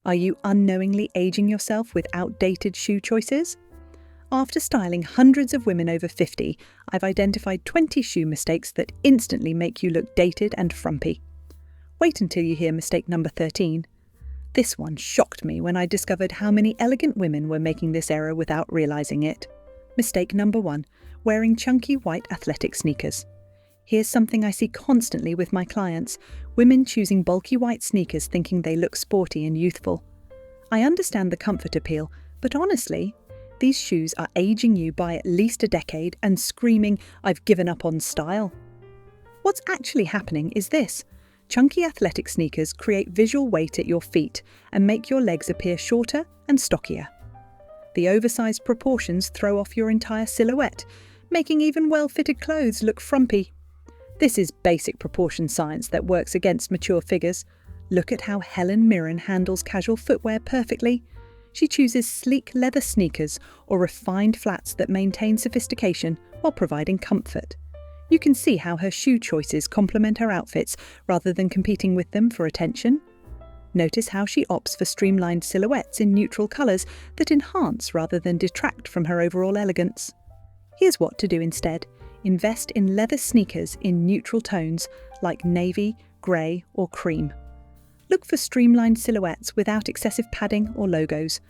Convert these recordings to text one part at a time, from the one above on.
Are you unknowingly aging yourself with outdated shoe choices? After styling hundreds of women over 50, I've identified 20 shoe mistakes that instantly make you look dated and frumpy. Wait until you hear mistake number 13. This one shocked me when I discovered how many elegant women were making this error without realizing it. Mistake number 1, wearing chunky white athletic sneakers. Here's something I see constantly with my clients: women choosing bulky white sneakers thinking they look sporty and youthful. I understand the comfort appeal, but honestly, these shoes are aging you by at least a decade and screaming, "I've given up on style." What's actually happening is this: chunky athletic sneakers create visual weight at your feet and make your legs appear shorter and stockier. The oversized proportions throw off your entire silhouette, making even well-fitted clothes look frumpy. This is basic proportion science that works against mature figures. Look at how Helen Mirren handles casual footwear perfectly. She chooses sleek leather sneakers or refined flats that maintain sophistication while providing comfort. You can see how her shoe choices complement her outfits rather than competing with them for attention. Notice how she opts for streamlined silhouettes in neutral colours that enhance rather than detract from her overall elegance. Here's what to do instead. Invest in leather sneakers in neutral tones like navy, grey or cream. Look for streamlined silhouettes without excessive padding or logos.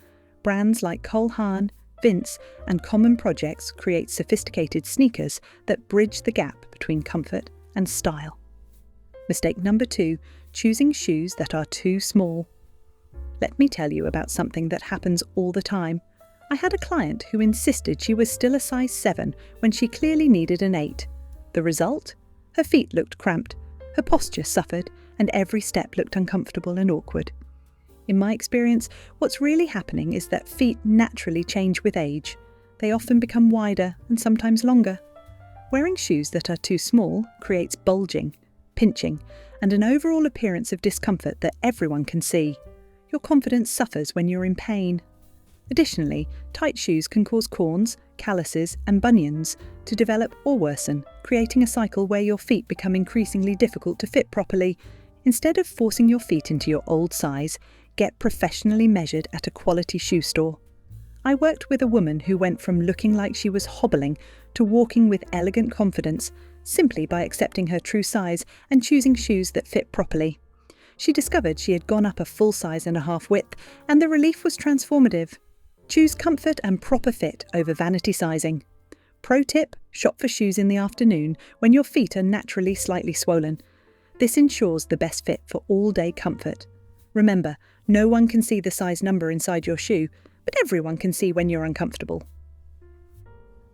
Brands like Cole Haan, Vince and Common Projects create sophisticated sneakers that bridge the gap between comfort and style. Mistake number 2, choosing shoes that are too small. Let me tell you about something that happens all the time. I had a client who insisted she was still a size 7 when she clearly needed an 8. The result? Her feet looked cramped, her posture suffered, and every step looked uncomfortable and awkward. In my experience, what's really happening is that feet naturally change with age. They often become wider and sometimes longer. Wearing shoes that are too small creates bulging, pinching, and an overall appearance of discomfort that everyone can see. Your confidence suffers when you're in pain. Additionally, tight shoes can cause corns, calluses, and bunions to develop or worsen, creating a cycle where your feet become increasingly difficult to fit properly. Instead of forcing your feet into your old size, get professionally measured at a quality shoe store. I worked with a woman who went from looking like she was hobbling to walking with elegant confidence simply by accepting her true size and choosing shoes that fit properly. She discovered she had gone up a full size and a half width, and the relief was transformative. Choose comfort and proper fit over vanity sizing. Pro tip: shop for shoes in the afternoon when your feet are naturally slightly swollen. This ensures the best fit for all-day comfort. Remember, no one can see the size number inside your shoe, but everyone can see when you're uncomfortable.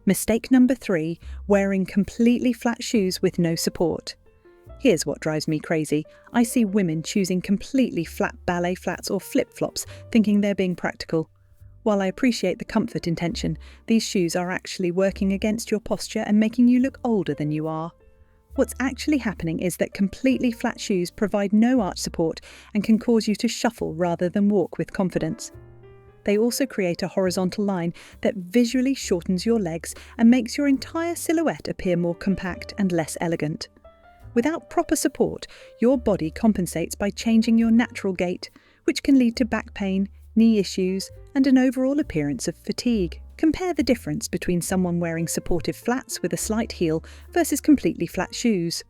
Mistake number 3, wearing completely flat shoes with no support. Here's what drives me crazy. I see women choosing completely flat ballet flats or flip-flops, thinking they're being practical. While I appreciate the comfort intention, these shoes are actually working against your posture and making you look older than you are. What's actually happening is that completely flat shoes provide no arch support and can cause you to shuffle rather than walk with confidence. They also create a horizontal line that visually shortens your legs and makes your entire silhouette appear more compact and less elegant. Without proper support, your body compensates by changing your natural gait, which can lead to back pain, knee issues, and an overall appearance of fatigue. Compare the difference between someone wearing supportive flats with a slight heel versus completely flat shoes.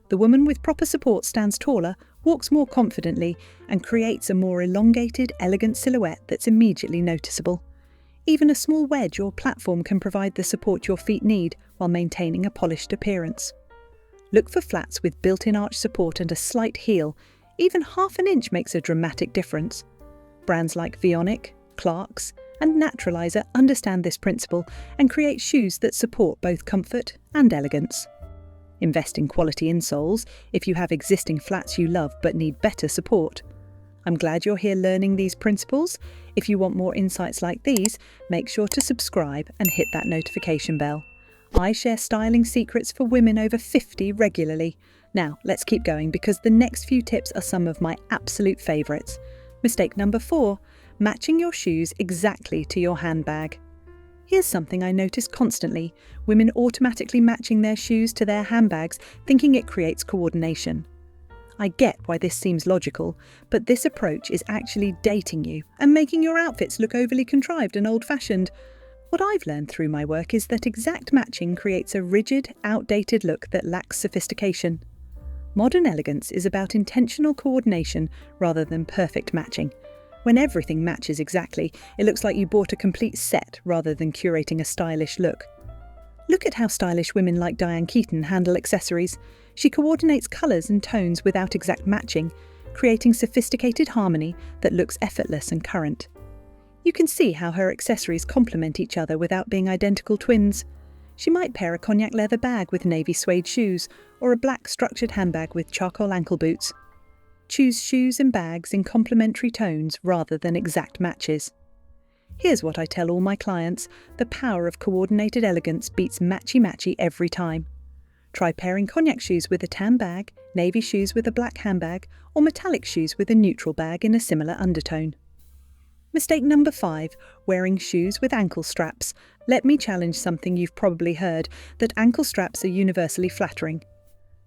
The woman with proper support stands taller, walks more confidently, and creates a more elongated, elegant silhouette that's immediately noticeable. Even a small wedge or platform can provide the support your feet need while maintaining a polished appearance. Look for flats with built-in arch support and a slight heel. Even half an inch makes a dramatic difference. Brands like Vionic, Clarks, and Naturalizer understand this principle and create shoes that support both comfort and elegance. Invest in quality insoles if you have existing flats you love but need better support. I'm glad you're here learning these principles. If you want more insights like these, make sure to subscribe and hit that notification bell. I share styling secrets for women over 50 regularly. Now, let's keep going because the next few tips are some of my absolute favourites. Mistake number 4, matching your shoes exactly to your handbag. Here's something I notice constantly: women automatically matching their shoes to their handbags, thinking it creates coordination. I get why this seems logical, but this approach is actually dating you and making your outfits look overly contrived and old-fashioned. What I've learned through my work is that exact matching creates a rigid, outdated look that lacks sophistication. Modern elegance is about intentional coordination rather than perfect matching. When everything matches exactly, it looks like you bought a complete set rather than curating a stylish look. Look at how stylish women like Diane Keaton handle accessories. She coordinates colours and tones without exact matching, creating sophisticated harmony that looks effortless and current. You can see how her accessories complement each other without being identical twins. She might pair a cognac leather bag with navy suede shoes, or a black structured handbag with charcoal ankle boots. Choose shoes and bags in complementary tones rather than exact matches. Here's what I tell all my clients: the power of coordinated elegance beats matchy-matchy every time. Try pairing cognac shoes with a tan bag, navy shoes with a black handbag, or metallic shoes with a neutral bag in a similar undertone. Mistake number 5, wearing shoes with ankle straps. Let me challenge something you've probably heard, that ankle straps are universally flattering.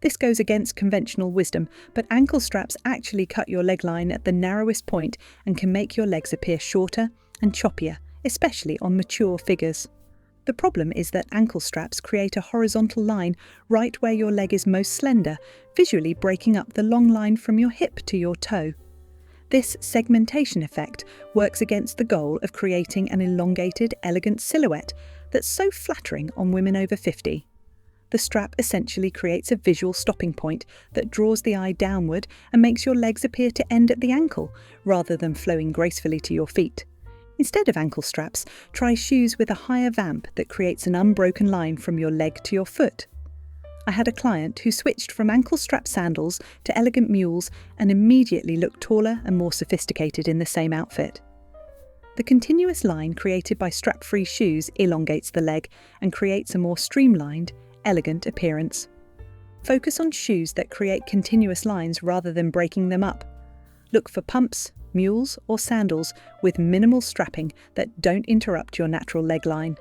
This goes against conventional wisdom, but ankle straps actually cut your leg line at the narrowest point and can make your legs appear shorter and choppier, especially on mature figures. The problem is that ankle straps create a horizontal line right where your leg is most slender, visually breaking up the long line from your hip to your toe. This segmentation effect works against the goal of creating an elongated, elegant silhouette that's so flattering on women over 50. The strap essentially creates a visual stopping point that draws the eye downward and makes your legs appear to end at the ankle, rather than flowing gracefully to your feet. Instead of ankle straps, try shoes with a higher vamp that creates an unbroken line from your leg to your foot. I had a client who switched from ankle strap sandals to elegant mules and immediately looked taller and more sophisticated in the same outfit. The continuous line created by strap-free shoes elongates the leg and creates a more streamlined, elegant appearance. Focus on shoes that create continuous lines rather than breaking them up. Look for pumps, mules, or sandals with minimal strapping that don't interrupt your natural leg line.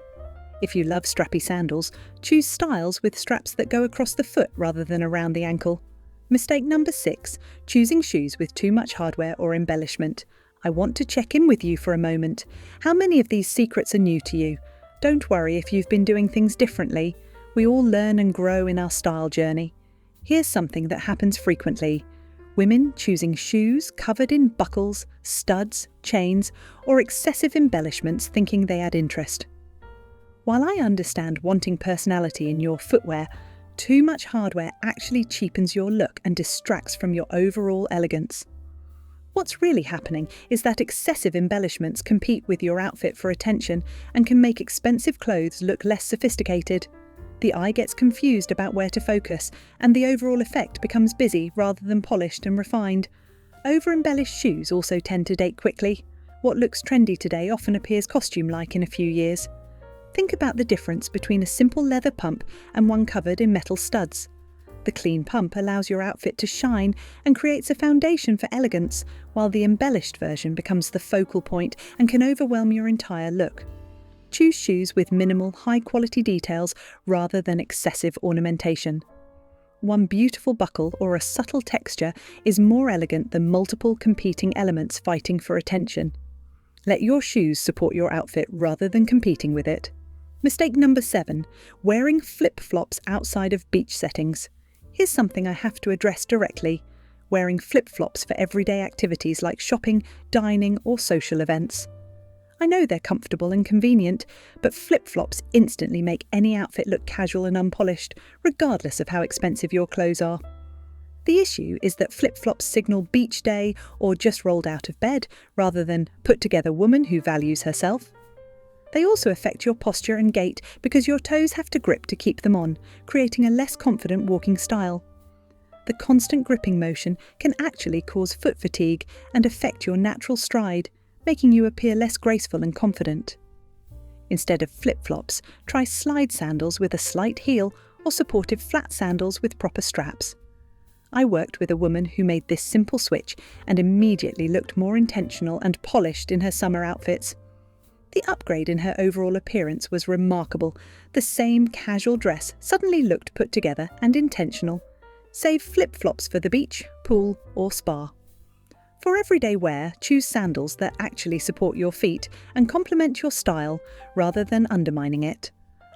If you love strappy sandals, choose styles with straps that go across the foot rather than around the ankle. Mistake number 6, choosing shoes with too much hardware or embellishment. I want to check in with you for a moment. How many of these secrets are new to you? Don't worry if you've been doing things differently. We all learn and grow in our style journey. Here's something that happens frequently. Women choosing shoes covered in buckles, studs, chains, or excessive embellishments thinking they add interest. While I understand wanting personality in your footwear, too much hardware actually cheapens your look and distracts from your overall elegance. What's really happening is that excessive embellishments compete with your outfit for attention and can make expensive clothes look less sophisticated. The eye gets confused about where to focus, and the overall effect becomes busy rather than polished and refined. Over-embellished shoes also tend to date quickly. What looks trendy today often appears costume-like in a few years. Think about the difference between a simple leather pump and one covered in metal studs. The clean pump allows your outfit to shine and creates a foundation for elegance, while the embellished version becomes the focal point and can overwhelm your entire look. Choose shoes with minimal, high-quality details rather than excessive ornamentation. One beautiful buckle or a subtle texture is more elegant than multiple competing elements fighting for attention. Let your shoes support your outfit rather than competing with it. Mistake number 7, wearing flip-flops outside of beach settings. Here's something I have to address directly: wearing flip-flops for everyday activities like shopping, dining, or social events. I know they're comfortable and convenient, but flip-flops instantly make any outfit look casual and unpolished, regardless of how expensive your clothes are. The issue is that flip-flops signal beach day or just rolled out of bed, rather than put-together woman who values herself. They also affect your posture and gait because your toes have to grip to keep them on, creating a less confident walking style. The constant gripping motion can actually cause foot fatigue and affect your natural stride, making you appear less graceful and confident. Instead of flip-flops, try slide sandals with a slight heel or supportive flat sandals with proper straps. I worked with a woman who made this simple switch and immediately looked more intentional and polished in her summer outfits. The upgrade in her overall appearance was remarkable. The same casual dress suddenly looked put together and intentional. Save flip-flops for the beach, pool, or spa. For everyday wear, choose sandals that actually support your feet and complement your style rather than undermining it.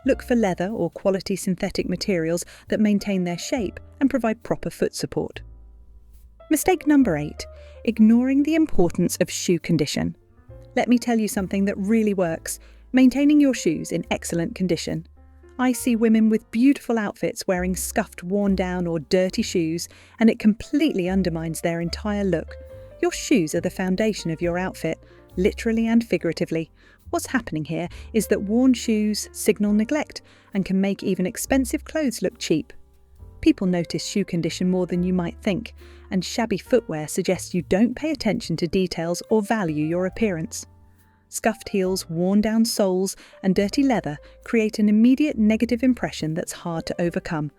Look for leather or quality synthetic materials that maintain their shape and provide proper foot support. Mistake number 8. Ignoring the importance of shoe condition. Let me tell you something that really works: maintaining your shoes in excellent condition. I see women with beautiful outfits wearing scuffed, worn down or dirty shoes, and it completely undermines their entire look. Your shoes are the foundation of your outfit, literally and figuratively. What's happening here is that worn shoes signal neglect and can make even expensive clothes look cheap. People notice shoe condition more than you might think, and shabby footwear suggests you don't pay attention to details or value your appearance. Scuffed heels, worn down soles, and dirty leather create an immediate negative impression that's hard to overcome,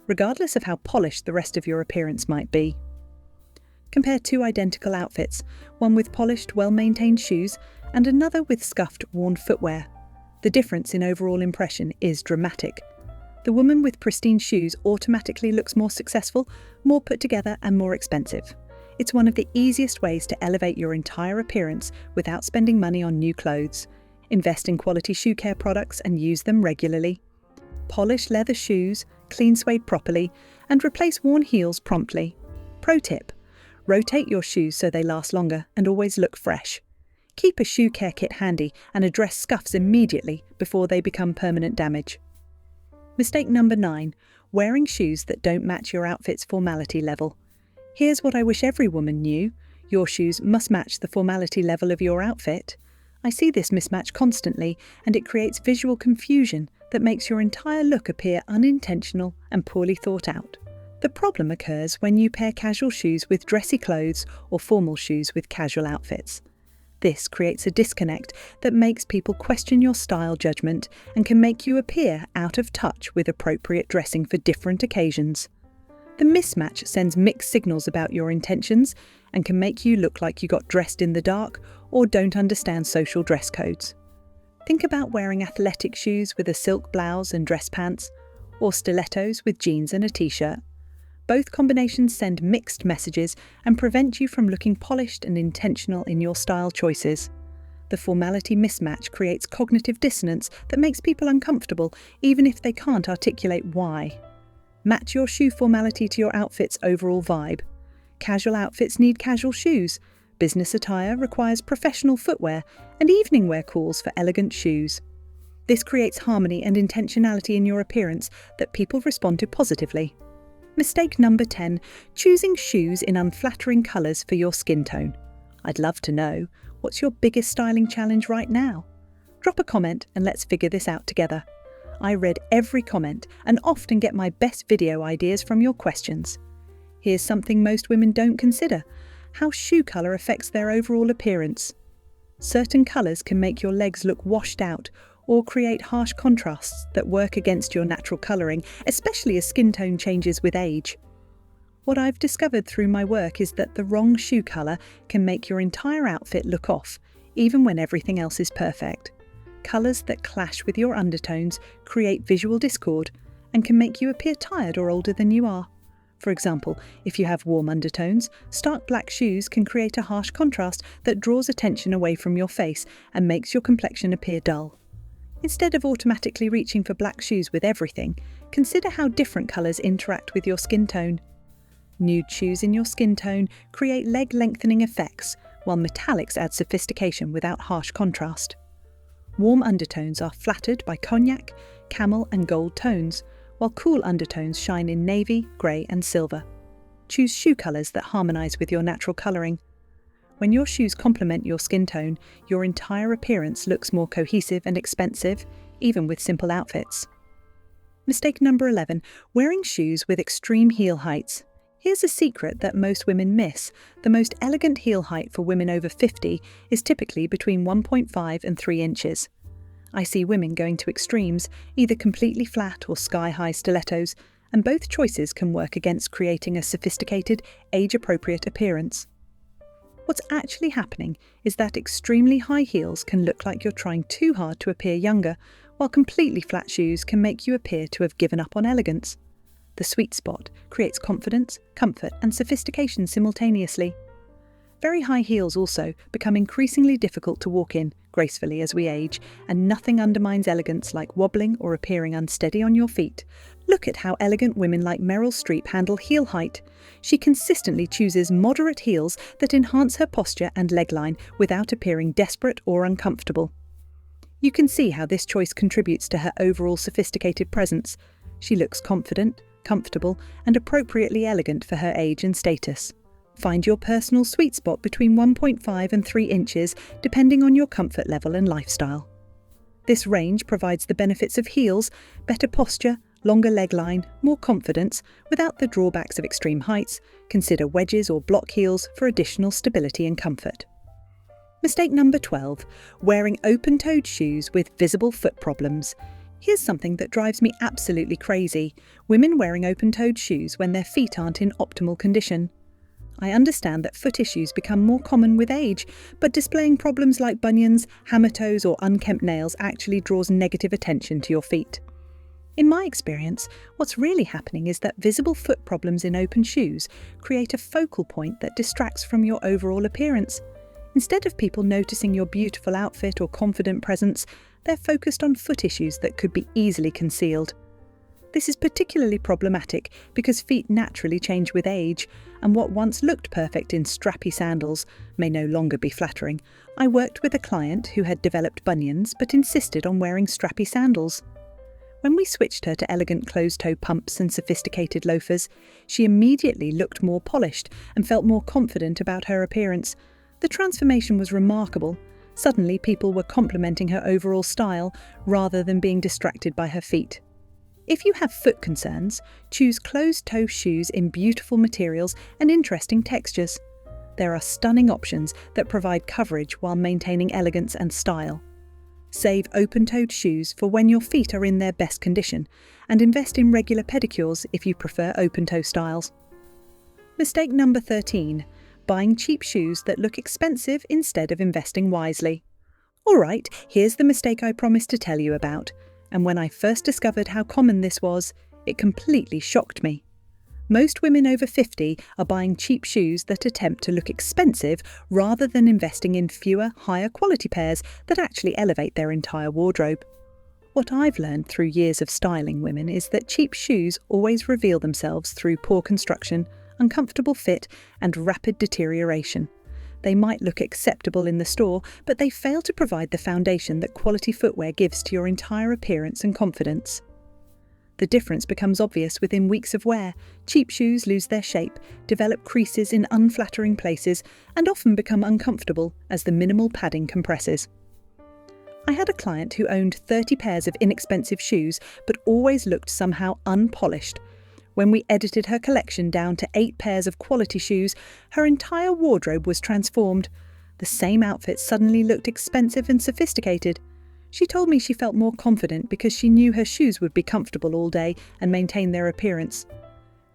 regardless of how polished the rest of your appearance might be. Compare two identical outfits, one with polished, well-maintained shoes and another with scuffed, worn footwear. The difference in overall impression is dramatic. The woman with pristine shoes automatically looks more successful, more put together, and more expensive. It's one of the easiest ways to elevate your entire appearance without spending money on new clothes. Invest in quality shoe care products and use them regularly. Polish leather shoes, clean suede properly, and replace worn heels promptly. Pro tip: rotate your shoes so they last longer and always look fresh. Keep a shoe care kit handy and address scuffs immediately before they become permanent damage. Mistake number 9. Wearing shoes that don't match your outfit's formality level. Here's what I wish every woman knew: your shoes must match the formality level of your outfit. I see this mismatch constantly, and it creates visual confusion that makes your entire look appear unintentional and poorly thought out. The problem occurs when you pair casual shoes with dressy clothes or formal shoes with casual outfits. This creates a disconnect that makes people question your style judgment and can make you appear out of touch with appropriate dressing for different occasions. The mismatch sends mixed signals about your intentions and can make you look like you got dressed in the dark or don't understand social dress codes. Think about wearing athletic shoes with a silk blouse and dress pants, or stilettos with jeans and a t-shirt. Both combinations send mixed messages and prevent you from looking polished and intentional in your style choices. The formality mismatch creates cognitive dissonance that makes people uncomfortable, even if they can't articulate why. Match your shoe formality to your outfit's overall vibe. Casual outfits need casual shoes. Business attire requires professional footwear, and evening wear calls for elegant shoes. This creates harmony and intentionality in your appearance that people respond to positively. Mistake number 10. Choosing shoes in unflattering colours for your skin tone. I'd love to know, what's your biggest styling challenge right now? Drop a comment and let's figure this out together. I read every comment and often get my best video ideas from your questions. Here's something most women don't consider: how shoe colour affects their overall appearance. Certain colours can make your legs look washed out or create harsh contrasts that work against your natural colouring, especially as skin tone changes with age. What I've discovered through my work is that the wrong shoe colour can make your entire outfit look off, even when everything else is perfect. Colours that clash with your undertones create visual discord and can make you appear tired or older than you are. For example, if you have warm undertones, stark black shoes can create a harsh contrast that draws attention away from your face and makes your complexion appear dull. Instead of automatically reaching for black shoes with everything, consider how different colours interact with your skin tone. Nude shoes in your skin tone create leg lengthening effects, while metallics add sophistication without harsh contrast. Warm undertones are flattered by cognac, camel and gold tones, while cool undertones shine in navy, grey and silver. Choose shoe colours that harmonise with your natural colouring. When your shoes complement your skin tone, your entire appearance looks more cohesive and expensive, even with simple outfits. Mistake number 11. Wearing shoes with extreme heel heights. Here's a secret that most women miss. The most elegant heel height for women over 50 is typically between 1.5 and 3 inches. I see women going to extremes, either completely flat or sky-high stilettos, and both choices can work against creating a sophisticated, age-appropriate appearance. What's actually happening is that extremely high heels can look like you're trying too hard to appear younger, while completely flat shoes can make you appear to have given up on elegance. The sweet spot creates confidence, comfort, and sophistication simultaneously. Very high heels also become increasingly difficult to walk in gracefully as we age, and nothing undermines elegance like wobbling or appearing unsteady on your feet. Look at how elegant women like Meryl Streep handle heel height. She consistently chooses moderate heels that enhance her posture and leg line without appearing desperate or uncomfortable. You can see how this choice contributes to her overall sophisticated presence. She looks confident, comfortable, and appropriately elegant for her age and status. Find your personal sweet spot between 1.5 and 3 inches, depending on your comfort level and lifestyle. This range provides the benefits of heels, better posture, longer leg line, more confidence, without the drawbacks of extreme heights. Consider wedges or block heels for additional stability and comfort. Mistake number 12, wearing open-toed shoes with visible foot problems. Here's something that drives me absolutely crazy: women wearing open-toed shoes when their feet aren't in optimal condition. I understand that foot issues become more common with age, but displaying problems like bunions, hammer toes, or unkempt nails actually draws negative attention to your feet. In my experience, what's really happening is that visible foot problems in open shoes create a focal point that distracts from your overall appearance. Instead of people noticing your beautiful outfit or confident presence, they're focused on foot issues that could be easily concealed. This is particularly problematic because feet naturally change with age, and what once looked perfect in strappy sandals may no longer be flattering. I worked with a client who had developed bunions but insisted on wearing strappy sandals. When we switched her to elegant closed-toe pumps and sophisticated loafers, she immediately looked more polished and felt more confident about her appearance. The transformation was remarkable. Suddenly, people were complimenting her overall style rather than being distracted by her feet. If you have foot concerns, choose closed-toe shoes in beautiful materials and interesting textures. There are stunning options that provide coverage while maintaining elegance and style. Save open-toed shoes for when your feet are in their best condition, and invest in regular pedicures if you prefer open-toe styles. Mistake number 13, buying cheap shoes that look expensive instead of investing wisely. Alright, here's the mistake I promised to tell you about. And when I first discovered how common this was, it completely shocked me. Most women over 50 are buying cheap shoes that attempt to look expensive rather than investing in fewer, higher quality pairs that actually elevate their entire wardrobe. What I've learned through years of styling women is that cheap shoes always reveal themselves through poor construction, uncomfortable fit, and rapid deterioration. They might look acceptable in the store, but they fail to provide the foundation that quality footwear gives to your entire appearance and confidence. The difference becomes obvious within weeks of wear. Cheap shoes lose their shape, develop creases in unflattering places, and often become uncomfortable as the minimal padding compresses. I had a client who owned 30 pairs of inexpensive shoes, but always looked somehow unpolished. When we edited her collection down to 8 pairs of quality shoes, her entire wardrobe was transformed. The same outfit suddenly looked expensive and sophisticated. She told me she felt more confident because she knew her shoes would be comfortable all day and maintain their appearance.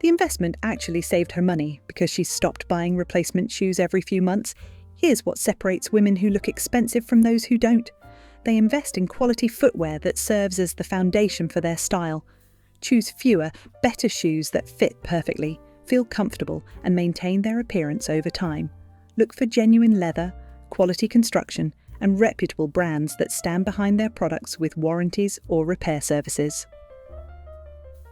The investment actually saved her money because she stopped buying replacement shoes every few months. Here's what separates women who look expensive from those who don't. They invest in quality footwear that serves as the foundation for their style. Choose fewer, better shoes that fit perfectly, feel comfortable, and maintain their appearance over time. Look for genuine leather, quality construction, and reputable brands that stand behind their products with warranties or repair services.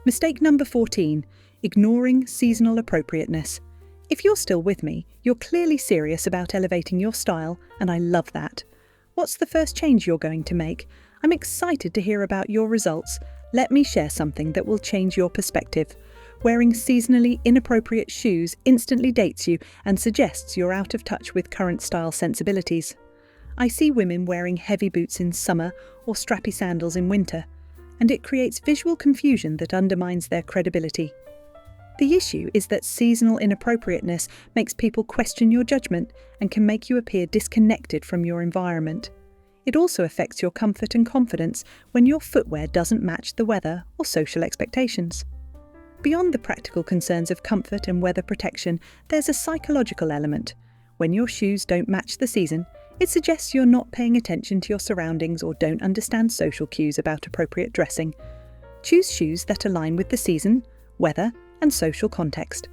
Mistake number 14, ignoring seasonal appropriateness. If you're still with me, you're clearly serious about elevating your style, and I love that. What's the first change you're going to make? I'm excited to hear about your results. Let me share something that will change your perspective. Wearing seasonally inappropriate shoes instantly dates you and suggests you're out of touch with current style sensibilities. I see women wearing heavy boots in summer or strappy sandals in winter, and it creates visual confusion that undermines their credibility. The issue is that seasonal inappropriateness makes people question your judgment and can make you appear disconnected from your environment. It also affects your comfort and confidence when your footwear doesn't match the weather or social expectations. Beyond the practical concerns of comfort and weather protection, there's a psychological element. When your shoes don't match the season, it suggests you're not paying attention to your surroundings or don't understand social cues about appropriate dressing. Choose shoes that align with the season, weather, and social context.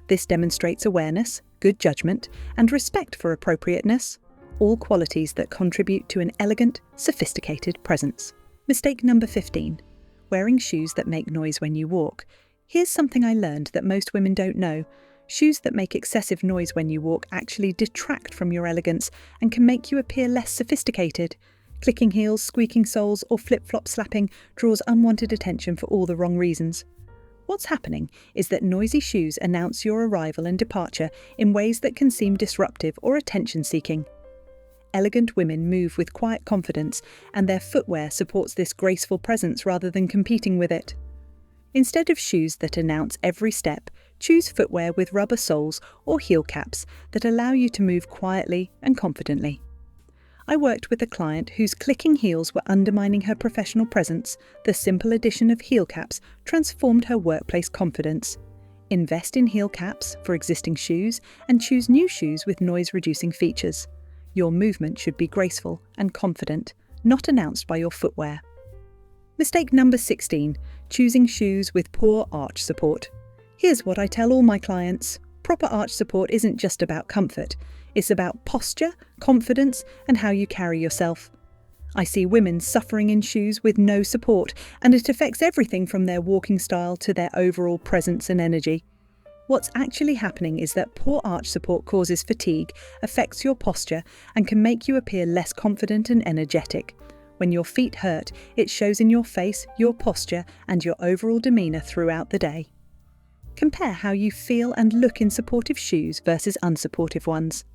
This demonstrates awareness, good judgment, and respect for appropriateness, all qualities that contribute to an elegant, sophisticated presence. Mistake number 15. Wearing shoes that make noise when you walk. Here's something I learned that most women don't know. Shoes that make excessive noise when you walk actually detract from your elegance and can make you appear less sophisticated. Clicking heels, squeaking soles, or flip-flop slapping draws unwanted attention for all the wrong reasons. What's happening is that noisy shoes announce your arrival and departure in ways that can seem disruptive or attention-seeking. Elegant women move with quiet confidence, and their footwear supports this graceful presence rather than competing with it. Instead of shoes that announce every step, choose footwear with rubber soles or heel caps that allow you to move quietly and confidently. I worked with a client whose clicking heels were undermining her professional presence. The simple addition of heel caps transformed her workplace confidence. Invest in heel caps for existing shoes and choose new shoes with noise-reducing features. Your movement should be graceful and confident, not announced by your footwear. Mistake number 16. Choosing shoes with poor arch support. Here's what I tell all my clients. Proper arch support isn't just about comfort. It's about posture, confidence, and how you carry yourself. I see women suffering in shoes with no support, and it affects everything from their walking style to their overall presence and energy. What's actually happening is that poor arch support causes fatigue, affects your posture, and can make you appear less confident and energetic. When your feet hurt, it shows in your face, your posture, and your overall demeanour throughout the day. Compare how you feel and look in supportive shoes versus unsupportive ones.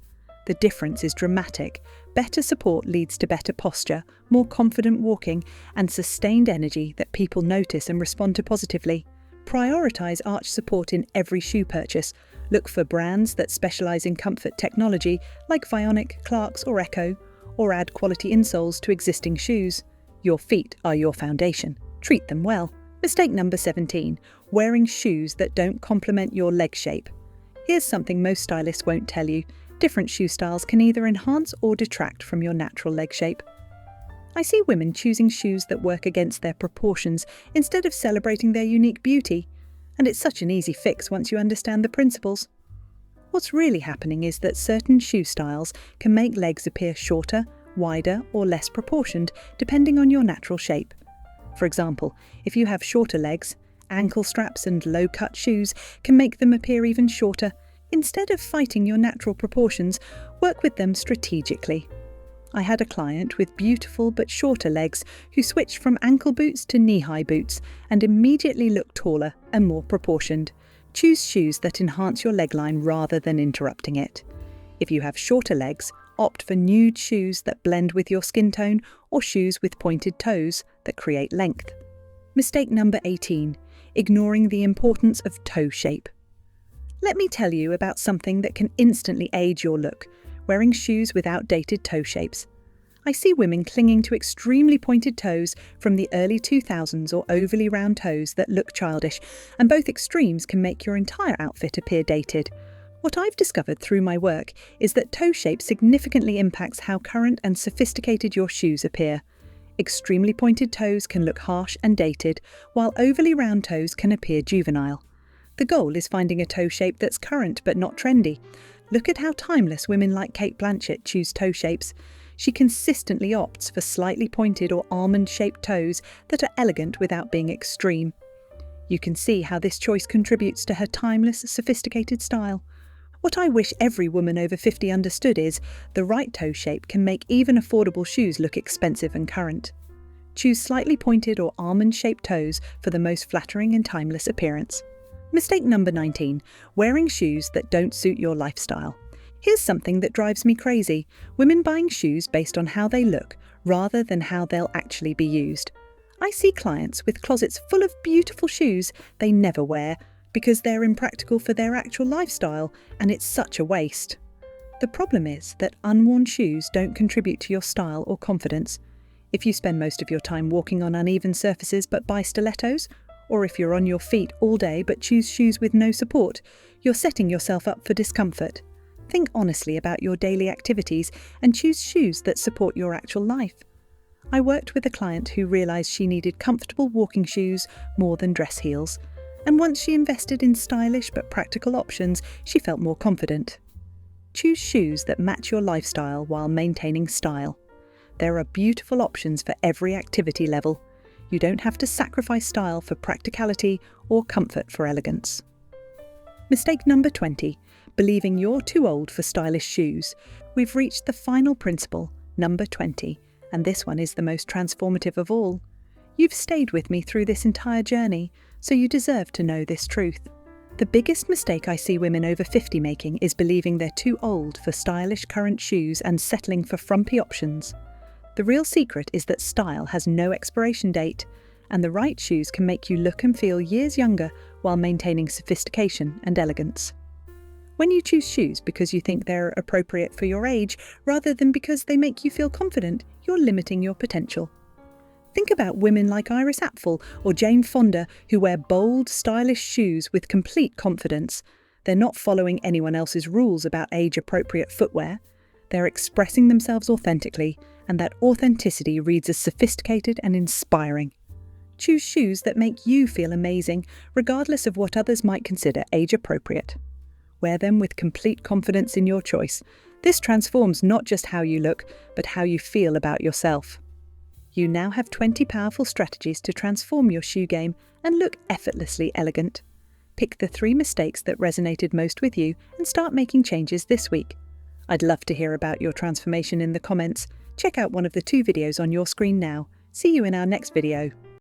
The difference is dramatic. Better support leads to better posture, more confident walking, and sustained energy that people notice and respond to positively. Prioritise arch support in every shoe purchase. Look for brands that specialise in comfort technology like Vionic, Clarks or Echo, or add quality insoles to existing shoes. Your feet are your foundation. Treat them well. Mistake number 17. Wearing shoes that don't complement your leg shape. Here's something most stylists won't tell you. Different shoe styles can either enhance or detract from your natural leg shape. I see women choosing shoes that work against their proportions instead of celebrating their unique beauty, and it's such an easy fix once you understand the principles. What's really happening is that certain shoe styles can make legs appear shorter, wider, or less proportioned depending on your natural shape. For example, if you have shorter legs, ankle straps and low-cut shoes can make them appear even shorter. Instead of fighting your natural proportions, work with them strategically. I had a client with beautiful but shorter legs who switched from ankle boots to knee-high boots and immediately looked taller and more proportioned. Choose shoes that enhance your leg line rather than interrupting it. If you have shorter legs, opt for nude shoes that blend with your skin tone or shoes with pointed toes that create length. Mistake number 18. Ignoring the importance of toe shape. Let me tell you about something that can instantly aid your look: wearing shoes with outdated toe shapes. I see women clinging to extremely pointed toes from the early 2000s or overly round toes that look childish, and both extremes can make your entire outfit appear dated. What I've discovered through my work is that toe shape significantly impacts how current and sophisticated your shoes appear. Extremely pointed toes can look harsh and dated, while overly round toes can appear juvenile. The goal is finding a toe shape that's current but not trendy. Look at how timeless women like Cate Blanchett choose toe shapes. She consistently opts for slightly pointed or almond-shaped toes that are elegant without being extreme. You can see how this choice contributes to her timeless, sophisticated style. What I wish every woman over 50 understood is, the right toe shape can make even affordable shoes look expensive and current. Choose slightly pointed or almond-shaped toes for the most flattering and timeless appearance. Mistake number 19. Wearing shoes that don't suit your lifestyle. Here's something that drives me crazy: women buying shoes based on how they look rather than how they'll actually be used. I see clients with closets full of beautiful shoes they never wear because they're impractical for their actual lifestyle, and it's such a waste. The problem is that unworn shoes don't contribute to your style or confidence. If you spend most of your time walking on uneven surfaces but buy stilettos, or if you're on your feet all day but choose shoes with no support, you're setting yourself up for discomfort. Think honestly about your daily activities and choose shoes that support your actual life. I worked with a client who realised she needed comfortable walking shoes more than dress heels. And once she invested in stylish but practical options, she felt more confident. Choose shoes that match your lifestyle while maintaining style. There are beautiful options for every activity level. You don't have to sacrifice style for practicality or comfort for elegance. Mistake number 20, believing you're too old for stylish shoes. We've reached the final principle, number 20, and this one is the most transformative of all. You've stayed with me through this entire journey, so you deserve to know this truth. The biggest mistake I see women over 50 making is believing they're too old for stylish current shoes and settling for frumpy options. The real secret is that style has no expiration date, and the right shoes can make you look and feel years younger while maintaining sophistication and elegance. When you choose shoes because you think they're appropriate for your age, rather than because they make you feel confident, you're limiting your potential. Think about women like Iris Apfel or Jane Fonda who wear bold, stylish shoes with complete confidence. They're not following anyone else's rules about age-appropriate footwear. They're expressing themselves authentically, and that authenticity reads as sophisticated and inspiring. Choose shoes that make you feel amazing, regardless of what others might consider age-appropriate. Wear them with complete confidence in your choice. This transforms not just how you look, but how you feel about yourself. You now have 20 powerful strategies to transform your shoe game and look effortlessly elegant. Pick the 3 mistakes that resonated most with you and start making changes this week. I'd love to hear about your transformation in the comments. Check out one of the 2 videos on your screen now. See you in our next video.